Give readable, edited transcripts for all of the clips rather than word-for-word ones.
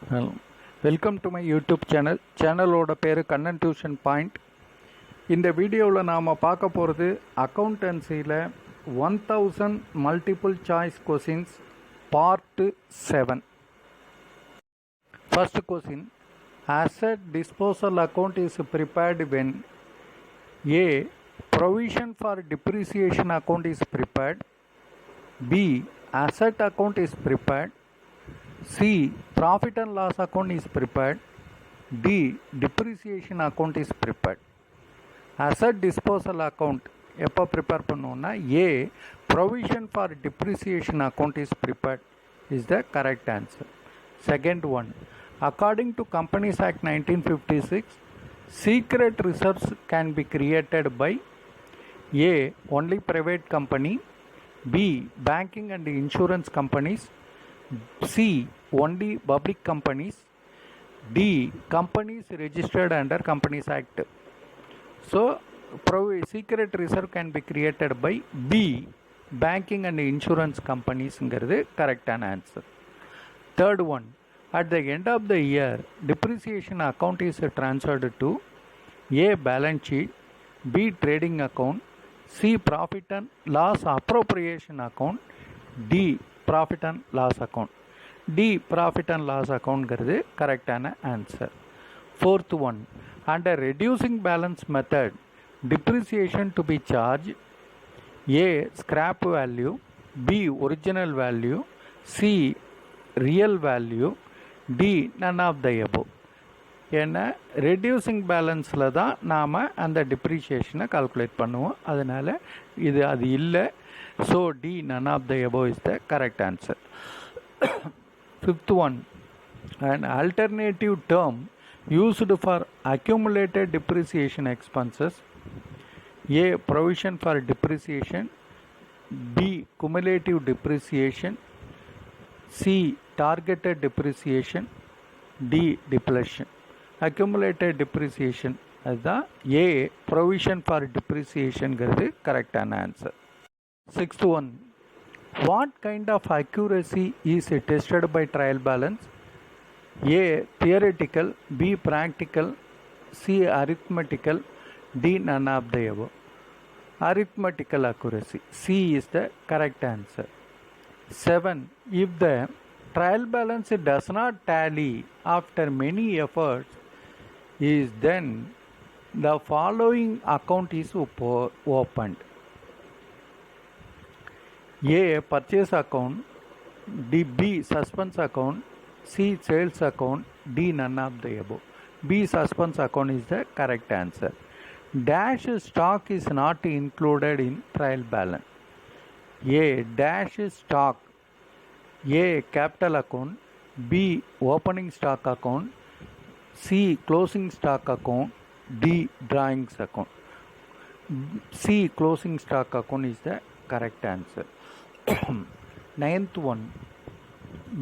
Well, welcome to my YouTube channel. சேனலோட பேர் Kannan tuition point. இந்த வீடியோவில் நாம் பார்க்க போகிறது அக்கௌண்டன்சியில் 1000 multiple choice questions part 7. First question, asset disposal account is prepared when A. Provision for depreciation account is prepared. B. Asset account is prepared. C. Profit and loss account is prepared. D. Depreciation account is prepared. Asset disposal account எப்போ prepare பண்ணுவோம்னா A. Provision for depreciation account is prepared is the correct answer. Second one, according to Companies Act 1956, secret reserves can be created by A. Only private company. B. Banking and insurance companies. C. Only public companies. D. Companies registered under Companies Act. So, secret reserve can be created by B. Banking and insurance companies is correct answer. Third one, at the end of the year, depreciation account is transferred to A. Balance sheet. B. Trading account. C. Profit and loss appropriation account. D. Profit and loss account. D. Profit and loss account is correct answer. Fourth one, under reducing balance method, depreciation to be charged A. Scrap value. B. Original value. C. Real value. D. None of the above. ஏன்னா reducing பேலன்ஸில் தான் நாம் அந்த டிப்ரிஷியேஷனை calculate பண்ணுவோம். அதனால் அது இல்லை. So D none of the above is the correct answer. Fifth one, an alternative term used for accumulated depreciation expenses. A. Provision for depreciation. B. Cumulative depreciation. C. Targeted depreciation. D. Depletion. Accumulated depreciation அதுதான் A. Provision for depreciation correct answer. Sixth one, what kind of accuracy is tested by trial balance? A. Theoretical. B. Practical. C. Arithmetical. D. None of the above. Arithmetical accuracy. C is the correct answer. 7. If the trial balance does not tally after many efforts, is then the following account is opened. A. Purchase account. B. Suspense account. C. Sales account. D. None of the above. B. Suspense account is the correct answer. Dash stock is not included in trial balance. A. Dash stock. A. Capital account. B. Opening stock account. C. Closing stock account. D. Drawings account. C. Closing stock account is the correct answer. Ninth one,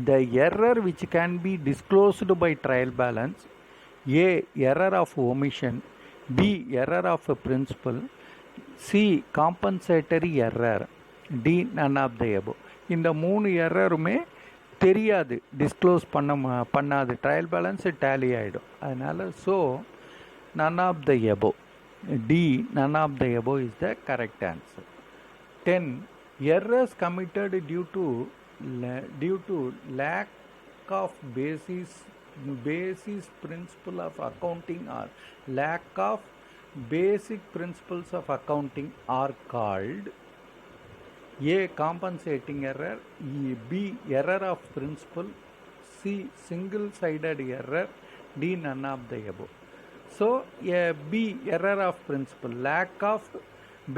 the error which can be disclosed by trial balance. A. Error of omission. B. Error of principal. C. Compensatory error. D. None of the above. இந்த மூணு எரருமே தெரியாது, disclose பண்ணாது, trial balance tally ஆகிடும். அதனால் so none of the above. D none of the above is the correct answer. 10. Errors committed due to lack of basis principle of accounting or lack of basic principles of accounting are called A. Compensating error. B. Error of principle. C. Single-sided error. D. None of the above. So, B. Error of principle. Lack of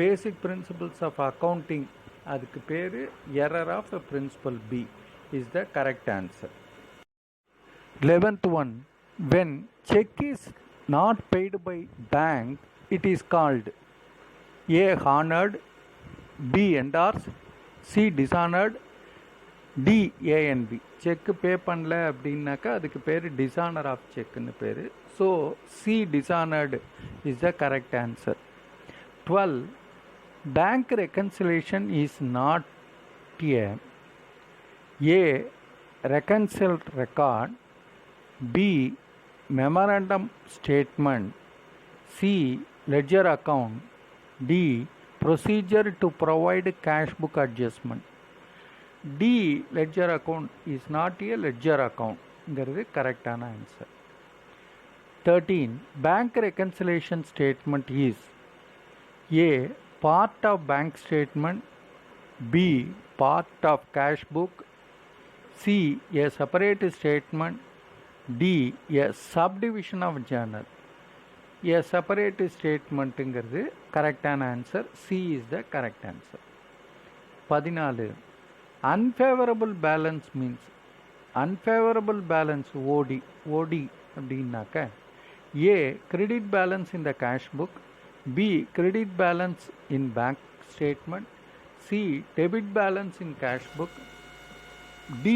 basic principles of accounting. அதுக்கு பேர் error of principle. B is the correct answer. 11th one, when check is not paid by bank, it is called A. Honored. B. Endorsed. C. Dishonored. D. A and B. Cheque pay பண்ணல அப்படின்னாக்கா அதுக்கு பேர் dishonour of செக்னு பேர். So C. Dishonored is the correct answer. 12. Bank reconciliation is not A. reconciled record. B. Memorandum statement. C. Ledger account. D. Procedure to provide cash book adjustment. D. Ledger account is not a ledger account. This correct answer. 13. Bank reconciliation statement is A. Part of bank statement. B. Part of cash book. C. A separate statement. D. A subdivision of journal. A separate statement is correct answer. C is the correct answer. 14. Unfavorable balance means unfavorable balance OD அப்படின்னாக்க A. Credit balance in the cash book. B. Credit balance in bank statement. C. Debit balance in cash book. D.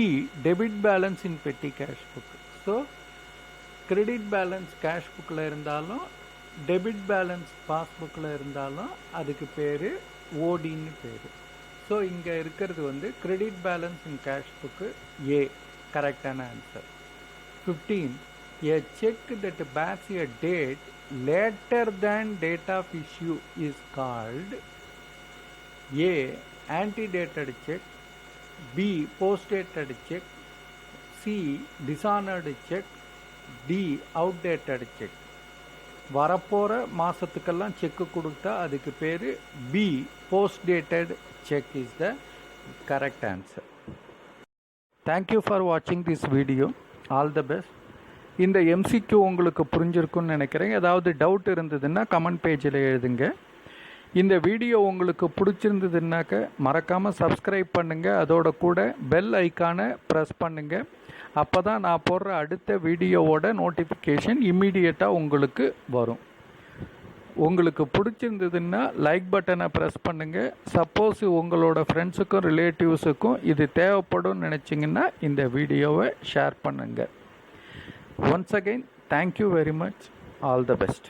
Debit balance in petty cash book. So credit balance cash bookல இருந்தாலும் debit balance பாஸ்புக்கில் இருந்தாலும் அதுக்கு பேர் ஓடின்னு பேர். So இங்கே இருக்கிறது வந்து credit balance in cash book A கரெக்டான answer. 15. A check that bears a date later than date of issue is called A. Antedated check. B. Post-dated check. C. Dishonored check. D. Outdated check. வரப்போகிற மாதத்துக்கெல்லாம் செக்கு கொடுத்தா அதுக்கு பேர் B. Post-dated check is the correct answer. Thank you for watching this video. All the best. இந்த MCQ உங்களுக்கு புரிஞ்சிருக்குன்னு நினைக்கிறேன். ஏதாவது doubt இருந்ததுன்னா comment பேஜில் எழுதுங்க. இந்த வீடியோ உங்களுக்கு பிடிச்சிருந்ததுன்னாக்க மறக்காமல் சப்ஸ்கிரைப் பண்ணுங்கள். அதோட கூட பெல் ஐக்கானை ப்ரெஸ் பண்ணுங்கள். அப்போ தான் நான் போடுற அடுத்த வீடியோவோட நோட்டிஃபிகேஷன் இம்மீடியட்டாக உங்களுக்கு வரும். உங்களுக்கு பிடிச்சிருந்ததுன்னா லைக் பட்டனை ப்ரெஸ் பண்ணுங்கள். சப்போஸ் உங்களோட ஃப்ரெண்ட்ஸுக்கும் ரிலேட்டிவ்ஸுக்கும் இது தேவைப்படும் நினச்சிங்கன்னா இந்த வீடியோவை ஷேர் பண்ணுங்கள். Once again thank you very much. All the best.